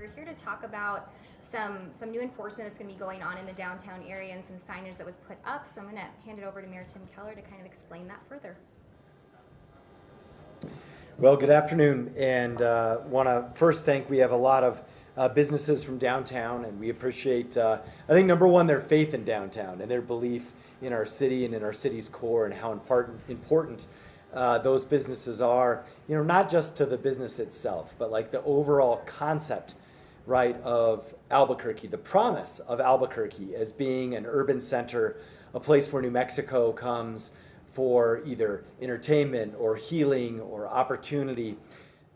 We're here to talk about some new enforcement that's going to be going on in the downtown area and some signage that was put up. So I'm going to hand it over to Mayor Tim Keller to kind of explain that further. Well, good afternoon, and want to first thank, we have a lot of businesses from downtown, and we appreciate, I think, number one, their faith in downtown and their belief in our city and in our city's core and how important those businesses are, you know, not just to the business itself, but like the overall concept, right, of Albuquerque, the promise of Albuquerque as being an urban center, a place where New Mexico comes for either entertainment or healing or opportunity.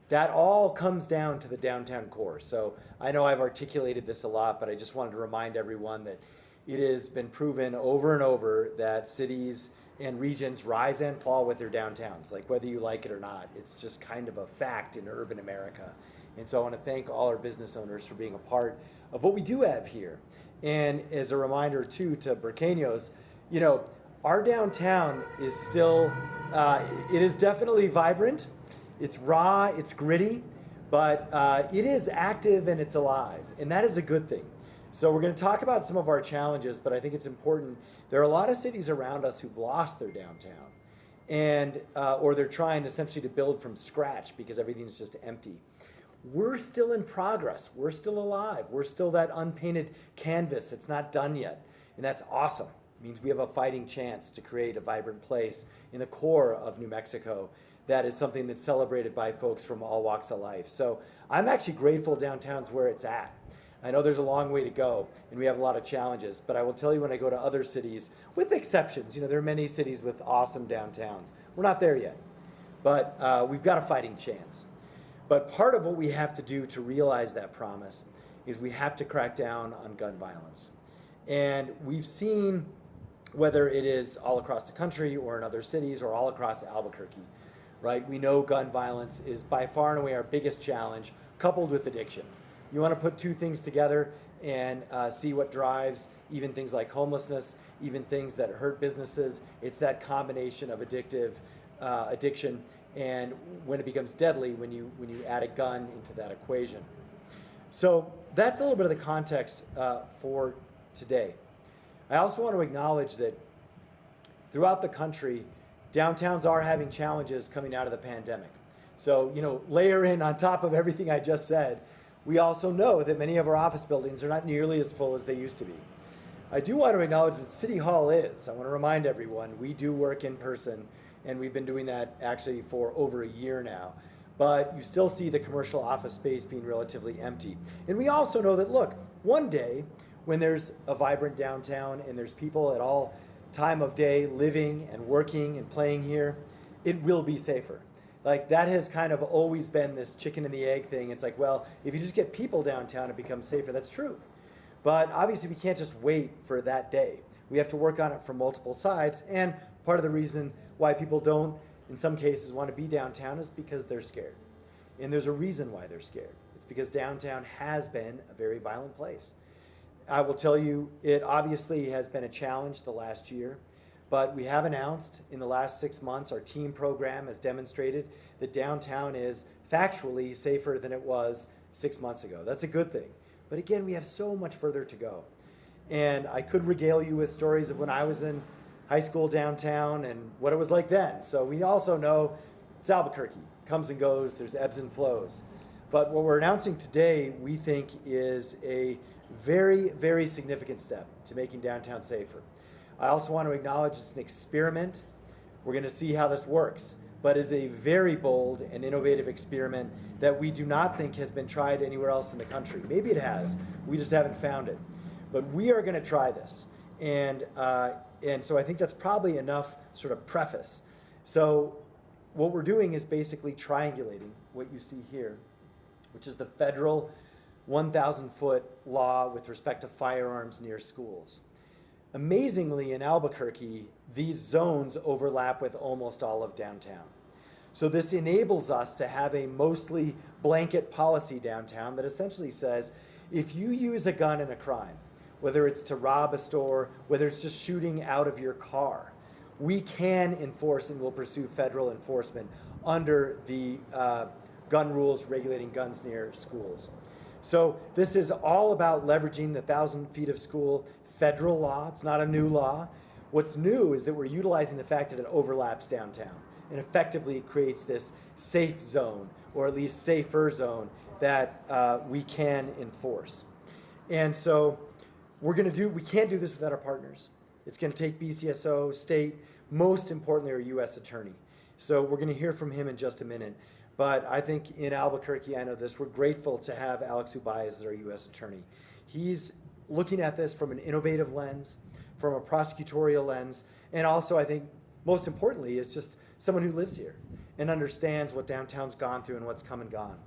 that all comes down to the downtown core. So I know I've articulated this a lot, but I just wanted to remind everyone that it has been proven over and over that cities and regions rise and fall with their downtowns, like whether you like it or not. It's just kind of a fact in urban America. And so I want to thank all our business owners for being a part of what we do have here. And as a reminder too to Burqueños, you know, our downtown is still, it is definitely vibrant. It's raw, it's gritty, but it is active and it's alive. And that is a good thing. So we're going to talk about some of our challenges, but I think it's important. There are a lot of cities around us who've lost their downtown, and or they're trying essentially to build from scratch because everything's just empty. We're still in progress. We're still alive. We're still that unpainted canvas. It's not done yet, and that's awesome. It means we have a fighting chance to create a vibrant place in the core of New Mexico that is something that's celebrated by folks from all walks of life. So I'm actually grateful downtown's where it's at. I know there's a long way to go, and we have a lot of challenges, but I will tell you when I go to other cities, with exceptions, you know, there are many cities with awesome downtowns. We're not there yet, but we've got a fighting chance. But part of what we have to do to realize that promise is we have to crack down on gun violence. And we've seen, whether it is all across the country or in other cities or all across Albuquerque, right? We know gun violence is by far and away our biggest challenge, coupled with addiction. You want to put two things together and see what drives even things like homelessness, even things that hurt businesses. It's that combination of addiction, and when it becomes deadly, when you add a gun into that equation. So that's a little bit of the context for today. I also want to acknowledge that throughout the country, downtowns are having challenges coming out of the pandemic. So, you know, layer in on top of everything I just said, we also know that many of our office buildings are not nearly as full as they used to be. I do want to acknowledge that City Hall is. I want to remind everyone, we do work in person, and we've been doing that actually for over a year now. But you still see the commercial office space being relatively empty. And we also know that, look, one day when there's a vibrant downtown and there's people at all time of day living and working and playing here, it will be safer. Like, that has kind of always been this chicken and the egg thing. It's like, well, if you just get people downtown, it becomes safer. That's true. But obviously we can't just wait for that day. We have to work on it from multiple sides. And part of the reason why people don't, in some cases, want to be downtown is because they're scared. And there's a reason why they're scared. It's because downtown has been a very violent place. I will tell you, it obviously has been a challenge the last year. But we have announced in the last 6 months, our team program has demonstrated that downtown is factually safer than it was 6 months ago. That's a good thing. But again, we have so much further to go. And I could regale you with stories of when I was in high school downtown and what it was like then. So we also know it's Albuquerque, comes and goes, there's ebbs and flows. But what we're announcing today, we think, is a very, very significant step to making downtown safer. I also want to acknowledge it's an experiment. We're going to see how this works, but it's a very bold and innovative experiment that we do not think has been tried anywhere else in the country. Maybe it has. We just haven't found it. But we are going to try this. And so I think that's probably enough sort of preface. So what we're doing is basically triangulating what you see here, which is the federal 1,000-foot law with respect to firearms near schools. Amazingly, in Albuquerque, these zones overlap with almost all of downtown. So this enables us to have a mostly blanket policy downtown that essentially says, if you use a gun in a crime, whether it's to rob a store, whether it's just shooting out of your car, we can enforce and will pursue federal enforcement under the gun rules regulating guns near schools. So this is all about leveraging the 1,000 feet of school federal law. It's not a new law. What's new is that we're utilizing the fact that it overlaps downtown and effectively creates this safe zone, or at least safer zone, that we can enforce. And so we can't do this without our partners. It's going to take BCSO, state, most importantly our U.S. attorney. So we're going to hear from him in just a minute. But I think in Albuquerque, I know this, we're grateful to have Alex Ubaez as our U.S. attorney. He's looking at this from an innovative lens, from a prosecutorial lens, and also I think most importantly is just someone who lives here and understands what downtown's gone through and what's come and gone.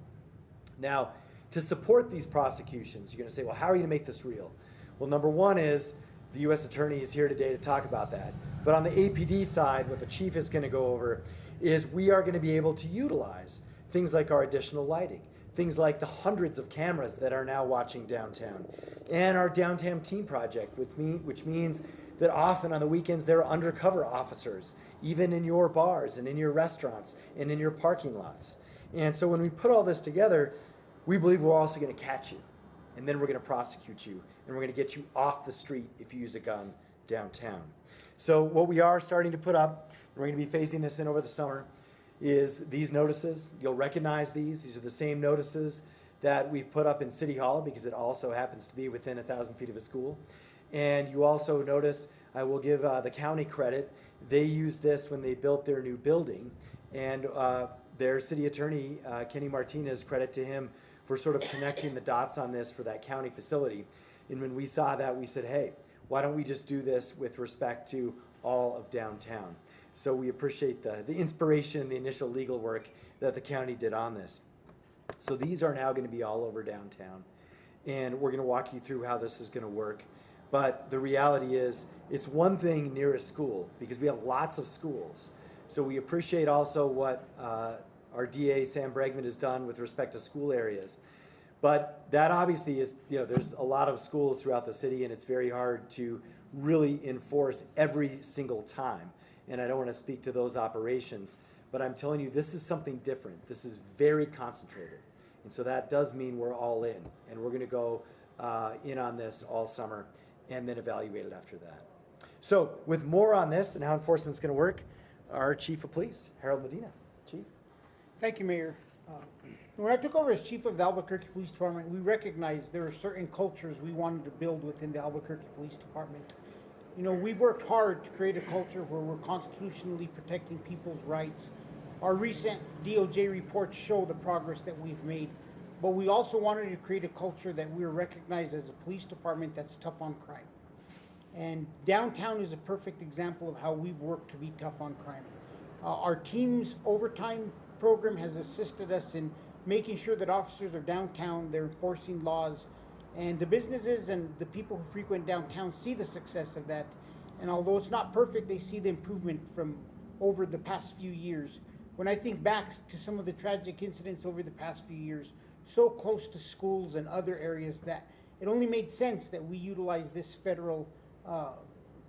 Now, to support these prosecutions, you're going to say, well, how are you going to make this real? Well, number one is the U.S. Attorney is here today to talk about that. But on the APD side, what the chief is going to go over is we are going to be able to utilize things like our additional lighting, things like the hundreds of cameras that are now watching downtown, and our downtown team project, which means that often on the weekends there are undercover officers, even in your bars and in your restaurants and in your parking lots. And so when we put all this together, we believe we're also going to catch you, and then we're going to prosecute you, and we're going to get you off the street if you use a gun downtown. So what we are starting to put up, and we're going to be phasing this in over the summer, is these notices. You'll recognize these. These are the same notices that we've put up in City Hall because it also happens to be within 1,000 feet of a school. And you also notice, I will give the county credit, they used this when they built their new building. And their city attorney, Kenny Martinez, credit to him for sort of connecting the dots on this for that county facility. And when we saw that, we said, hey, why don't we just do this with respect to all of downtown? So we appreciate the inspiration and the initial legal work that the county did on this. So these are now going to be all over downtown. And we're going to walk you through how this is going to work. But the reality is, it's one thing near a school, because we have lots of schools. So we appreciate also what our DA, Sam Bregman, has done with respect to school areas. But that obviously is, there's a lot of schools throughout the city, and it's very hard to really enforce every single time. And I don't want to speak to those operations, but I'm telling you, this is something different. This is very concentrated. And so that does mean we're all in, and we're going to go in on this all summer and then evaluate it after that. So with more on this and how enforcement's going to work, our Chief of Police, Harold Medina. Chief? Thank you, Mayor. When I took over as Chief of the Albuquerque Police Department, we recognized there are certain cultures we wanted to build within the Albuquerque Police Department. We've worked hard to create a culture where we're constitutionally protecting people's rights. Our recent DOJ reports show the progress that we've made, but we also wanted to create a culture that we're recognized as a police department that's tough on crime. And downtown is a perfect example of how we've worked to be tough on crime. Our team's overtime program has assisted us in making sure that officers are downtown, they're enforcing laws, and the businesses and the people who frequent downtown see the success of that. And although it's not perfect, they see the improvement from over the past few years. When I think back to some of the tragic incidents over the past few years, so close to schools and other areas, that it only made sense that we utilize this federal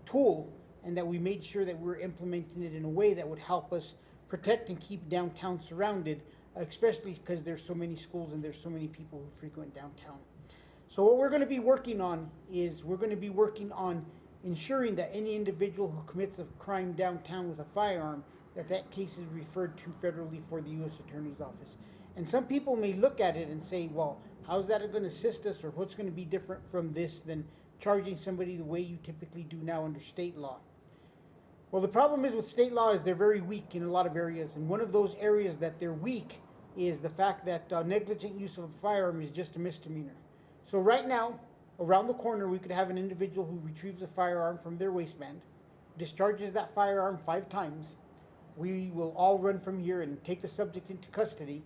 tool, and that we made sure that we're implementing it in a way that would help us protect and keep downtown surrounded, especially because there's so many schools and there's so many people who frequent downtown. So what we're going to be working on is ensuring that any individual who commits a crime downtown with a firearm, that case is referred to federally for the U.S. Attorney's Office. And some people may look at it and say, well, how's that going to assist us, or what's going to be different from this than charging somebody the way you typically do now under state law? Well, the problem is with state law is they're very weak in a lot of areas, and one of those areas that they're weak is the fact that negligent use of a firearm is just a misdemeanor. So right now, around the corner, we could have an individual who retrieves a firearm from their waistband, discharges that firearm 5 times. We will all run from here and take the subject into custody,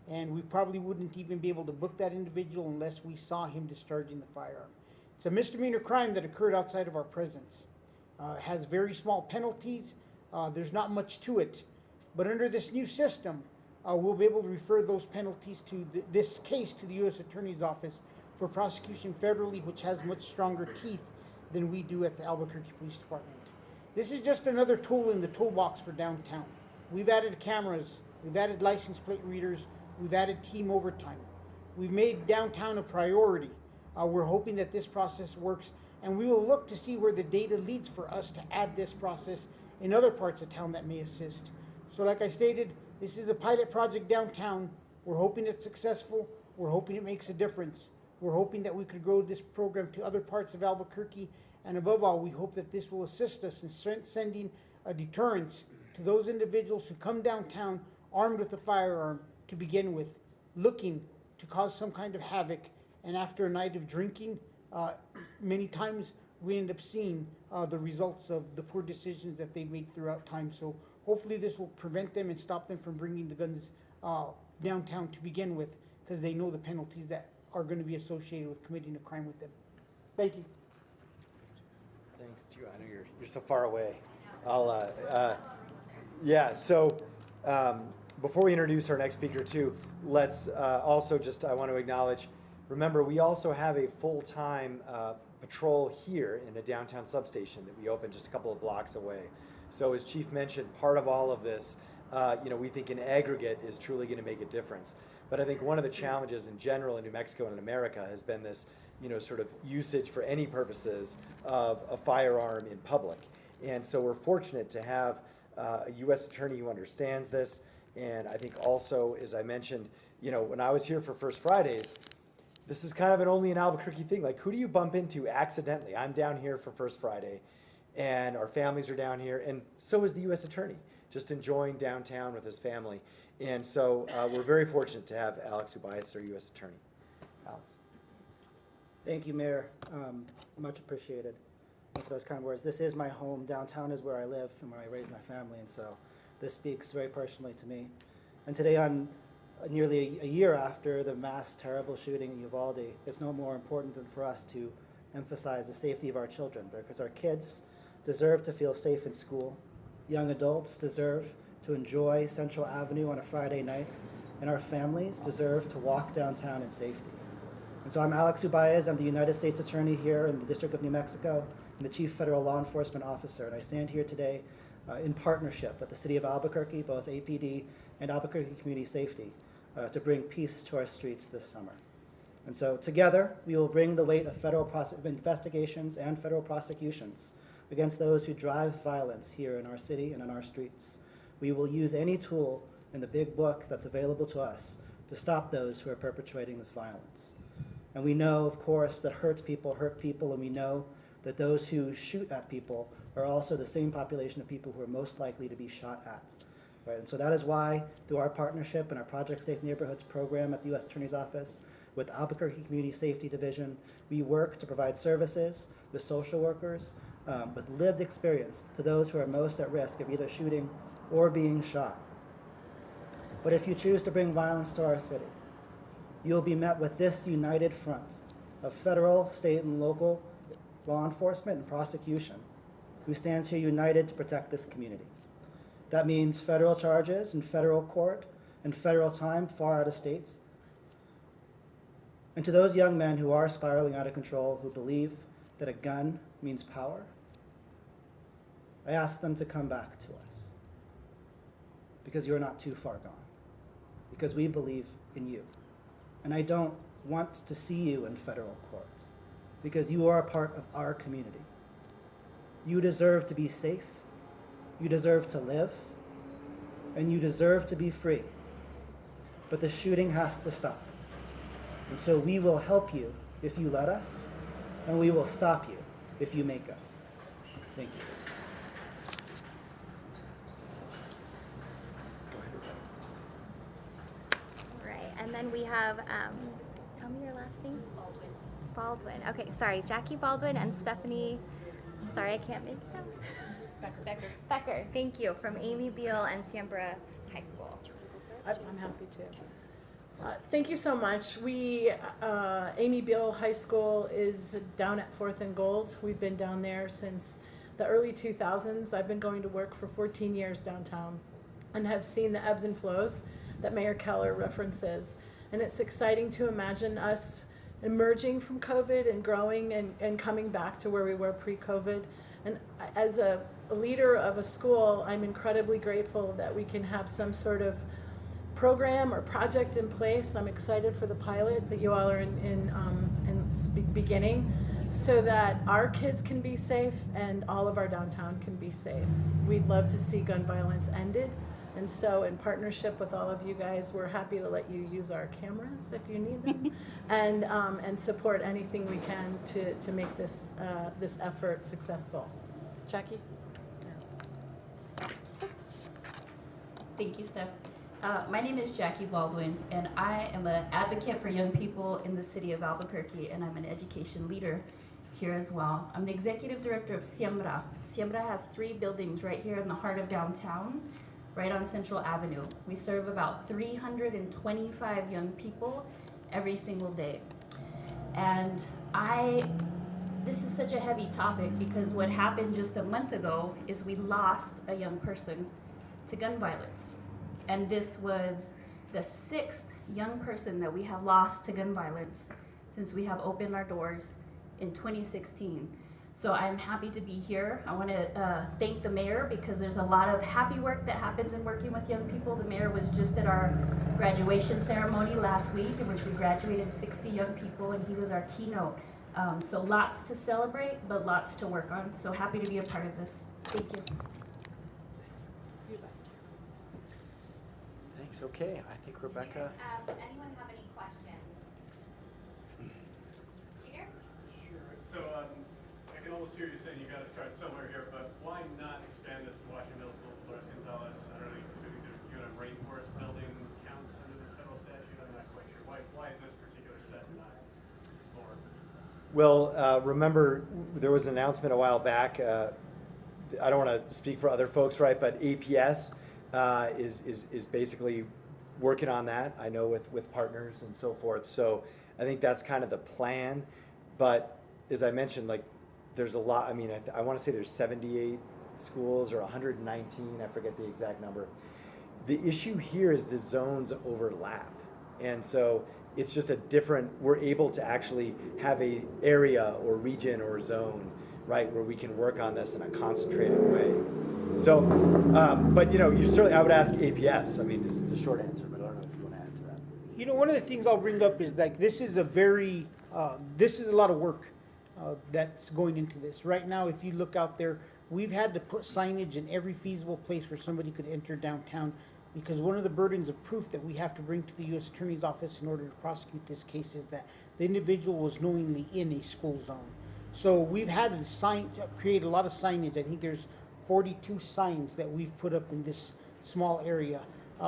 and we probably wouldn't even be able to book that individual unless we saw him discharging the firearm. It's a misdemeanor crime that occurred outside of our presence. It has very small penalties. There's not much to it. But under this new system, we'll be able to refer those penalties to this case to the U.S. Attorney's Office for prosecution federally, which has much stronger teeth than we do at the Albuquerque Police Department. This is just another tool in the toolbox for downtown. We've added cameras, we've added license plate readers, we've added team overtime. We've made downtown a priority. We're hoping that this process works, and we will look to see where the data leads for us to add this process in other parts of town that may assist. So like I stated, this is a pilot project downtown. We're hoping it's successful. We're hoping it makes a difference. We're hoping that we could grow this program to other parts of Albuquerque, and above all, we hope that this will assist us in sending a deterrence to those individuals who come downtown armed with a firearm to begin with, looking to cause some kind of havoc. And after a night of drinking, many times we end up seeing the results of the poor decisions that they've made throughout time. So hopefully this will prevent them and stop them from bringing the guns downtown to begin with, because they know the penalties that are going to be associated with committing a crime with them. Thank you. Thanks, Joanna. You're so far away. Yeah, so before we introduce our next speaker too, let's also just, I want to acknowledge, remember, we also have a full-time patrol here in the downtown substation that we opened just a couple of blocks away. So as Chief mentioned, part of all of this, we think in aggregate is truly going to make a difference. But I think one of the challenges in general in New Mexico and in America has been this, sort of usage for any purposes of a firearm in public. And so we're fortunate to have a U.S. attorney who understands this. And I think also, as I mentioned, when I was here for First Fridays, this is kind of an only an Albuquerque thing. Like, who do you bump into accidentally? I'm down here for First Friday, and our families are down here, and so is the U.S. attorney, just enjoying downtown with his family. And so we're very fortunate to have Alex Ubias, our U.S. attorney. Alex. Thank you, Mayor. Much appreciated for those kind words. This is my home. Downtown is where I live and where I raise my family, and so this speaks very personally to me. And today, on nearly a year after the mass terrible shooting in Uvalde, it's no more important than for us to emphasize the safety of our children, because our kids deserve to feel safe in school. Young adults deserve to enjoy Central Avenue on a Friday night, and our families deserve to walk downtown in safety. And so I'm Alex Ubias. I'm the United States Attorney here in the District of New Mexico and the Chief Federal Law Enforcement Officer. And I stand here today in partnership with the City of Albuquerque, both APD and Albuquerque Community Safety, to bring peace to our streets this summer. And so together, we will bring the weight of federal investigations and federal prosecutions against those who drive violence here in our city and on our streets. We will use any tool in the big book that's available to us to stop those who are perpetrating this violence. And we know, of course, that hurt people, and we know that those who shoot at people are also the same population of people who are most likely to be shot at. Right? And so that is why, through our partnership and our Project Safe Neighborhoods program at the U.S. Attorney's Office with Albuquerque Community Safety Division, we work to provide services with social workers with lived experience to those who are most at risk of either shooting or being shot. But if you choose to bring violence to our city, you will be met with this united front of federal, state, and local law enforcement and prosecution who stands here united to protect this community. That means federal charges in federal court and federal time far out of state. And to those young men who are spiraling out of control, who believe that a gun means power, I ask them to come back to us, because you're not too far gone, because we believe in you. And I don't want to see you in federal court, because you are a part of our community. You deserve to be safe, you deserve to live, and you deserve to be free. But the shooting has to stop. And so we will help you if you let us, and we will stop you if you make us. Thank you. And then we have, tell me your last name? Baldwin. Okay, sorry, Jackie Baldwin and Stephanie, sorry, I can't make it out. Becker, thank you, from Amy Beal and Siembra High School. I'm happy to. Thank you so much. Amy Beal High School is down at 4th and Gold. We've been down there since the early 2000s. I've been going to work for 14 years downtown and have seen the ebbs and flows that Mayor Keller references. And it's exciting to imagine us emerging from COVID and growing and coming back to where we were pre-COVID. And as a leader of a school, I'm incredibly grateful that we can have some sort of program or project in place. I'm excited for the pilot that you all are beginning, so that our kids can be safe and all of our downtown can be safe. We'd love to see gun violence ended. And so in partnership with all of you guys, we're happy to let you use our cameras if you need them and support anything we can to make this effort successful. Jackie? Thank you, Steph. My name is Jackie Baldwin, and I am an advocate for young people in the city of Albuquerque, and I'm an education leader here as well. I'm the executive director of Siembra. Siembra has 3 buildings right here in the heart of downtown, right on Central Avenue. We serve about 325 young people every single day. And this is such a heavy topic because what happened just a month ago is we lost a young person to gun violence. And this was the 6th young person that we have lost to gun violence since we have opened our doors in 2016. So I'm happy to be here. I want to thank the mayor because there's a lot of happy work that happens in working with young people. The mayor was just at our graduation ceremony last week in which we graduated 60 young people and he was our keynote. So lots to celebrate, but lots to work on. So happy to be a part of this. Thank you. Thanks. Okay. I think Rebecca. Anyone have any questions? Peter? Sure. So I can almost hear you saying you got to start somewhere here, but why not expand this to Washington Middle School, Dolores Gonzalez? I don't know, you're doing a rainforest building counts under this federal statute. I'm not quite sure. Why this particular set and not more? Well, remember there was an announcement a while back. I don't want to speak for other folks, right? But APS is basically working on that. I know with partners and so forth. So I think that's kind of the plan. But as I mentioned, like there's a lot. I mean, I want to say there's 78 schools or 119. I forget the exact number. The issue here is the zones overlap, and so it's just a different. We're able to actually have a area or region or zone, right, where we can work on this in a concentrated way. So, but you certainly, I would ask APS. I mean, this is the short answer, but I don't know if you want to add to that. You know, one of the things I'll bring up is like this is a very, this is a lot of work that's going into this. Right now, if you look out there, we've had to put signage in every feasible place where somebody could enter downtown because one of the burdens of proof that we have to bring to the U.S. Attorney's Office in order to prosecute this case is that the individual was knowingly in a school zone. So we've had to create a lot of signage. I think there's 42 signs that we've put up in this small area.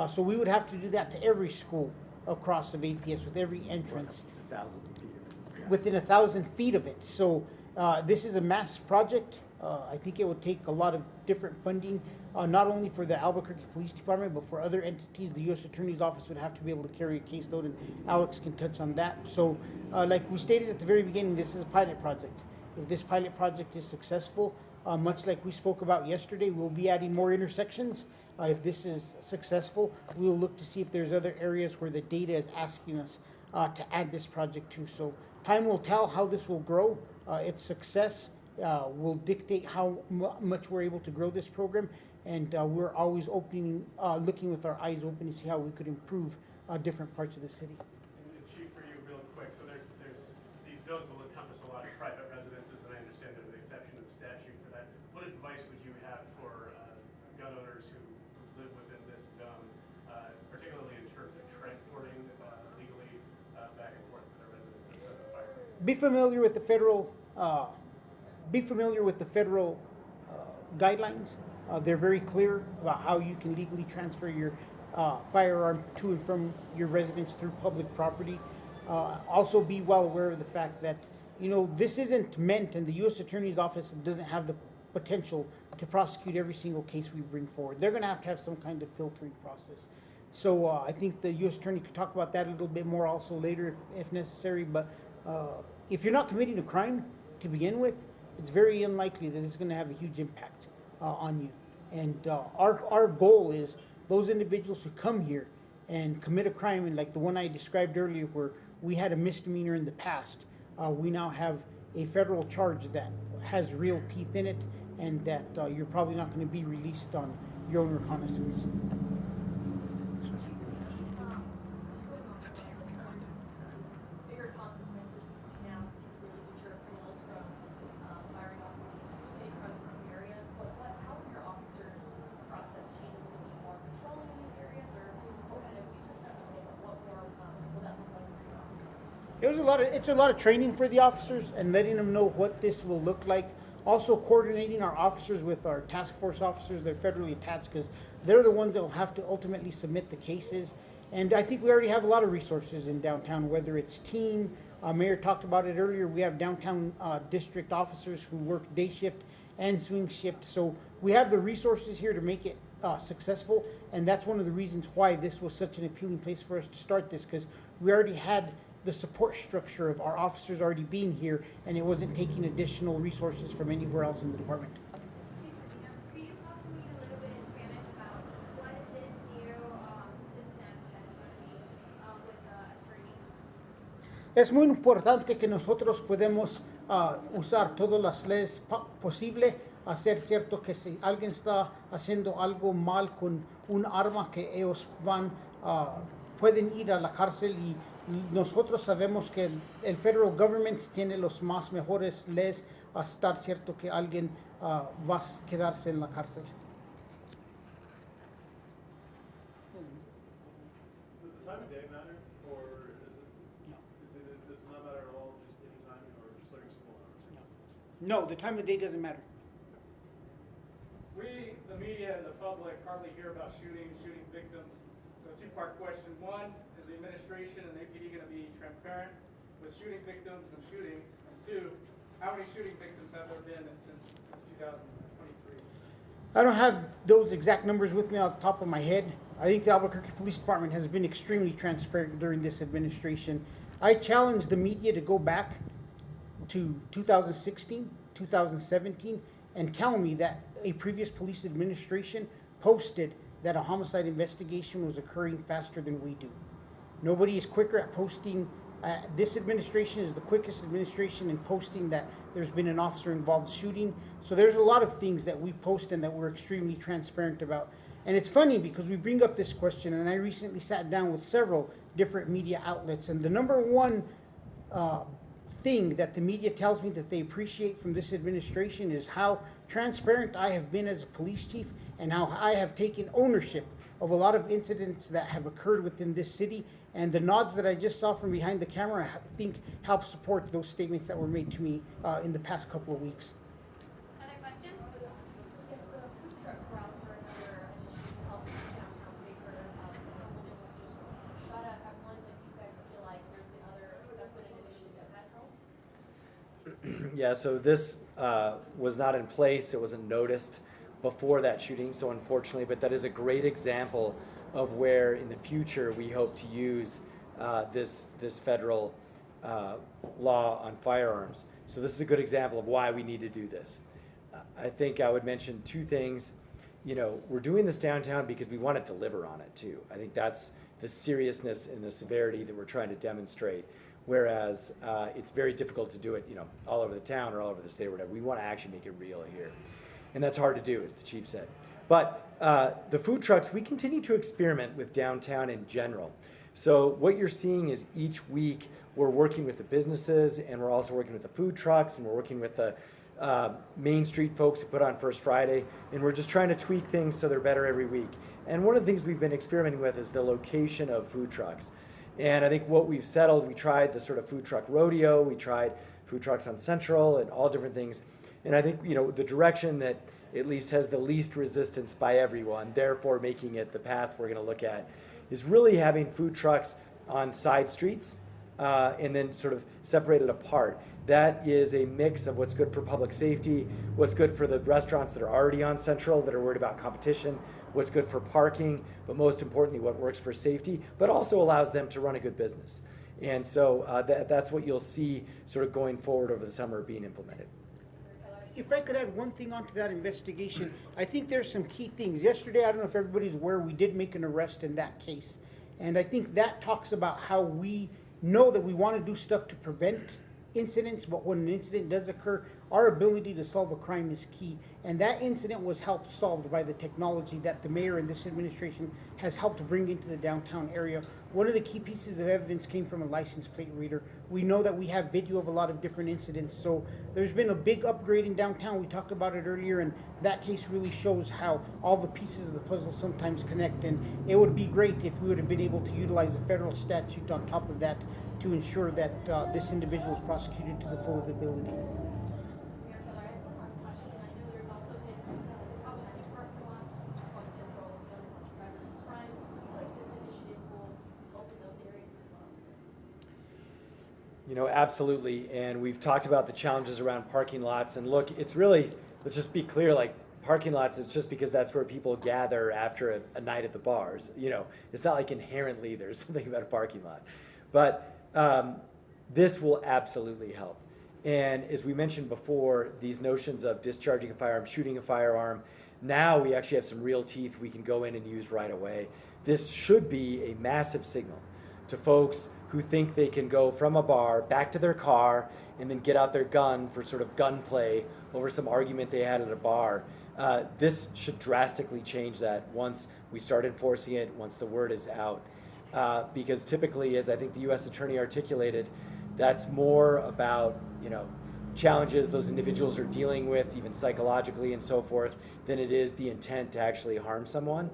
So we would have to do that to every school across of APS with every entrance. 1,000 feet of it. Yeah. Within 1,000 feet of it. So this is a mass project. I think it would take a lot of different funding, not only for the Albuquerque Police Department, but for other entities. The U.S. Attorney's Office would have to be able to carry a caseload, and Alex can touch on that. So like we stated at the very beginning, this is a pilot project. If this pilot project is successful, much like we spoke about yesterday, we'll be adding more intersections. If this is successful, we will look to see if there's other areas where the data is asking us to add this project to. So time will tell how this will grow. Its success will dictate how much we're able to grow this program. And we're always looking with our eyes open to see how we could improve different parts of the city. And Chief, for you, real quick, so there's these zones will encompass a lot of private residences, and I understand there's an exception in statute for that. What advice would you have for gun owners who live within this zone, particularly in terms of transporting legally back and forth to their residences and the fire? Be familiar with the federal guidelines. They're very clear about how you can legally transfer your firearm to and from your residence through public property. Also be well aware of the fact that, this isn't meant, and the U.S. Attorney's Office doesn't have the potential to prosecute every single case we bring forward. They're going to have some kind of filtering process. So I think the U.S. Attorney could talk about that a little bit more also later if necessary. But if you're not committing a crime to begin with, it's very unlikely that it's going to have a huge impact on you. And our goal is those individuals who come here and commit a crime, and like the one I described earlier where we had a misdemeanor in the past, we now have a federal charge that has real teeth in it, and that you're probably not going to be released on your own reconnaissance. Bigger consequences we see now to really deter criminals from firing off any crimes in these areas. But how will your officers' process change? Will it be more patrolling in these areas, or kind of you touched on it, but what more will that look like for your officers? It's a lot of training for the officers and letting them know what this will look like. Also coordinating our officers with our task force officers. They're federally attached because they're the ones that will have to ultimately submit the cases. And I think we already have a lot of resources in downtown, whether it's team, Mayor talked about it earlier. We have downtown district officers who work day shift and swing shift. So we have the resources here to make it successful. And that's one of the reasons why this was such an appealing place for us to start this, because we already had the support structure of our officers already being here, and it wasn't taking additional resources from anywhere else in the department. Could you talk to me a little bit in Spanish about what is this new system that's going to be with the attorney? Es muy importante que nosotros podemos usar todas las leyes posibles, hacer cierto que si alguien está haciendo algo mal con un arma, que ellos pueden ir a la cárcel, y nosotros sabemos que el federal government tiene los más mejores leyes a estar cierto que alguien va a quedarse en la cárcel. Does the time of day matter, or does it not matter at all, just any time, or just during school hours? No, the time of day doesn't matter. We, the media and the public, hardly hear about shooting victims. So a two-part question. One, is the administration and APD going to be transparent with shooting victims and shootings? And two, how many shooting victims have there been since 2023? I don't have those exact numbers with me off the top of my head. I think the Albuquerque Police Department has been extremely transparent during this administration. I challenge the media to go back to 2016, 2017, and tell me that a previous police administration posted that a homicide investigation was occurring faster than we do. Nobody is quicker at posting. This administration is the quickest administration in posting that there's been an officer-involved shooting. So there's a lot of things that we post and that we're extremely transparent about. And it's funny because we bring up this question, and I recently sat down with several different media outlets, and the number one thing that the media tells me that they appreciate from this administration is how transparent I have been as a police chief, and how I have taken ownership of a lot of incidents that have occurred within this city. And the nods that I just saw from behind the camera, I think, help support those statements that were made to me in the past couple of weeks. Other questions? Yes, the food truck routes were another initiative to help make downtown safer. When it was just shot at one, but do you guys feel like that's been an initiative that has helped? Yeah, so this was not in place. It wasn't noticed before that shooting, so unfortunately, but that is a great example of where in the future we hope to use this federal law on firearms. So this is a good example of why we need to do this. I think I would mention two things. You know, we're doing this downtown because we want to deliver on it too. I think that's the seriousness and the severity that we're trying to demonstrate. Whereas it's very difficult to do it, you know, all over the town or all over the state or whatever. We want to actually make it real here. And that's hard to do, as the chief said. But the food trucks, we continue to experiment with downtown in general. So what you're seeing is each week we're working with the businesses, and we're also working with the food trucks, and we're working with the Main Street folks who put on First Friday, and we're just trying to tweak things so they're better every week. And one of the things we've been experimenting with is the location of food trucks. And I think what we've settled, we tried the sort of food truck rodeo, we tried food trucks on Central and all different things. And I think, you know, the direction that at least has the least resistance by everyone, therefore making it the path we're going to look at, is really having food trucks on side streets and then sort of separated apart. That is a mix of what's good for public safety, what's good for the restaurants that are already on Central that are worried about competition, what's good for parking, but most importantly, what works for safety, but also allows them to run a good business. And so that's what you'll see sort of going forward over the summer being implemented. If I could add one thing onto that investigation, I think there's some key things. Yesterday, I don't know if everybody's aware, we did make an arrest in that case. And I think that talks about how we know that we want to do stuff to prevent incidents, but when an incident does occur, our ability to solve a crime is key. And that incident was helped solved by the technology that the mayor and this administration has helped bring into the downtown area. One of the key pieces of evidence came from a license plate reader. We know that we have video of a lot of different incidents, so there's been a big upgrade in downtown. We talked about it earlier, and that case really shows how all the pieces of the puzzle sometimes connect. And it would be great if we would have been able to utilize the federal statute on top of that to ensure that this individual is prosecuted to the full of the ability. Mayor Keller, I have one last question. I know there's also been problematic parking lots on Central, guns on drivers and crime. I feel like this initiative will help in those areas as well. You You know, absolutely. And we've talked about the challenges around parking lots. And look, it's really, let's just be clear, like parking lots, it's just because that's where people gather after a night at the bars. You know, it's not like inherently there's something about a parking lot. But this will absolutely help. And as we mentioned before, these notions of discharging a firearm, shooting a firearm, now we actually have some real teeth we can go in and use right away. This should be a massive signal to folks who think they can go from a bar back to their car and then get out their gun for sort of gunplay over some argument they had at a bar. This should drastically change that once we start enforcing it, once the word is out. Because typically, as I think the U.S. Attorney articulated, that's more about, you know, challenges those individuals are dealing with, even psychologically and so forth, than it is the intent to actually harm someone.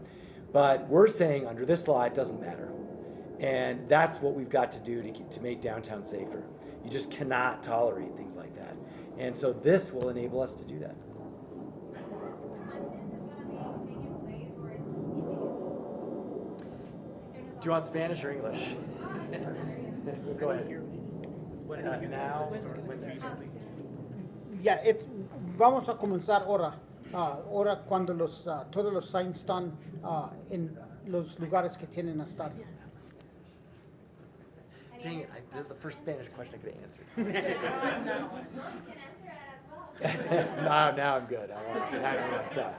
But we're saying under this law, it doesn't matter. And that's what we've got to do to make downtown safer. You just cannot tolerate things like that. And so this will enable us to do that. Do you want Spanish or English? Go ahead. Now, Ya, vamos a comenzar ahora. Ahora cuando todos los signs están en los lugares que tienen a estar. dang it, this is the first Spanish question I could have answered. Now I'm good. I don't want to try.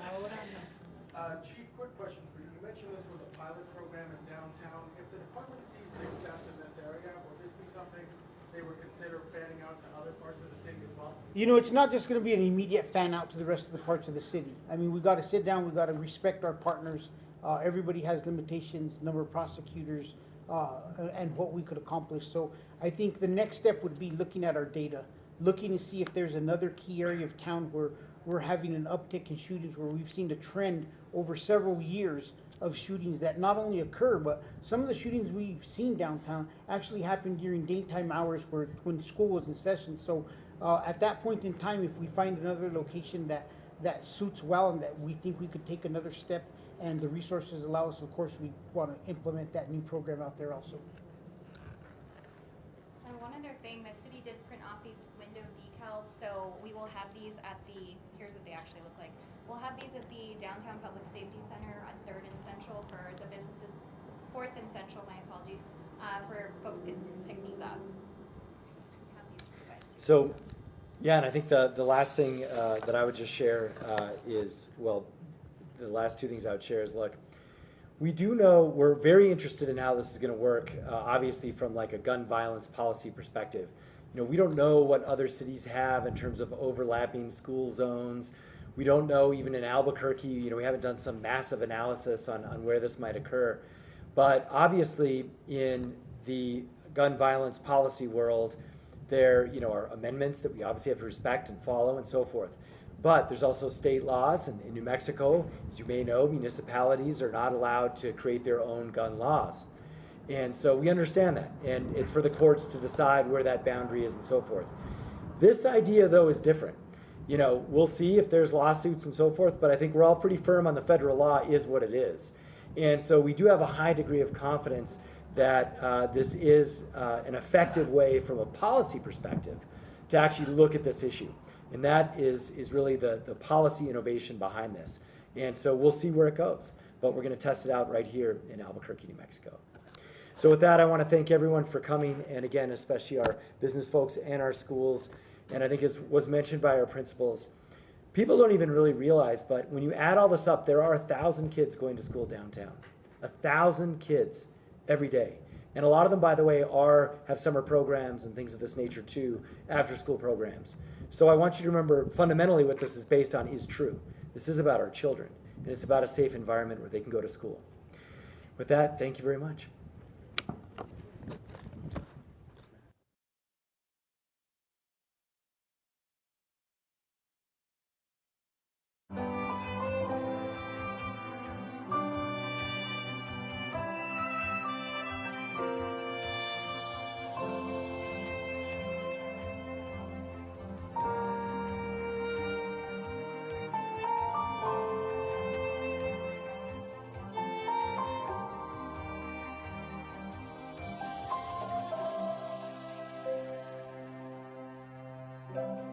Chief, quick question for you. You mentioned this was a pilot program in downtown. If the department sees success in this area, will this be something they would consider fanning out to other parts of the city as well? You know, it's not just going to be an immediate fan out to the rest of the parts of the city. I mean, we got to sit down. We got to respect our partners. Everybody has limitations, number of prosecutors, and what we could accomplish. So I think the next step would be looking at our data, looking to see if there's another key area of town where we're having an uptick in shootings, where we've seen a trend over several years of shootings that not only occur, but some of the shootings we've seen downtown actually happen during daytime hours when school was in session. So at that point in time, if we find another location that suits well and that we think we could take another step and the resources allow us, of course, we want to implement that new program out there also. And one other thing, the city did print off these window decals, so we will have these at here's what they actually look like. We'll have these at the Downtown Public Safety Center on 3rd and Central for the businesses, 4th and Central, my apologies, for folks can pick these up. Have these for you guys too. So, yeah, and I think the last thing that I would just share is, well, the last two things I would share is, look, we do know, we're very interested in how this is going to work, obviously from like a gun violence policy perspective. You know, we don't know what other cities have in terms of overlapping school zones. We don't know, even in Albuquerque, you know, we haven't done some massive analysis on where this might occur. But obviously in the gun violence policy world, there, you know, are amendments that we obviously have to respect and follow and so forth. But there's also state laws, and in New Mexico, as you may know, municipalities are not allowed to create their own gun laws. And so we understand that, and it's for the courts to decide where that boundary is and so forth. This idea, though, is different. You know, we'll see if there's lawsuits and so forth, but I think we're all pretty firm on the federal law is what it is. And so we do have a high degree of confidence that this is an effective way from a policy perspective to actually look at this issue. And that is really the policy innovation behind this. And so we'll see where it goes. But we're going to test it out right here in Albuquerque, New Mexico. So with that, I want to thank everyone for coming. And again, especially our business folks and our schools. And I think as was mentioned by our principals, people don't even really realize, but when you add all this up, there are 1,000 kids going to school downtown. 1,000 kids every day. And a lot of them, by the way, have summer programs and things of this nature too, after school programs. So I want you to remember fundamentally what this is based on is true. This is about our children, and it's about a safe environment where they can go to school. With that, thank you very much. you.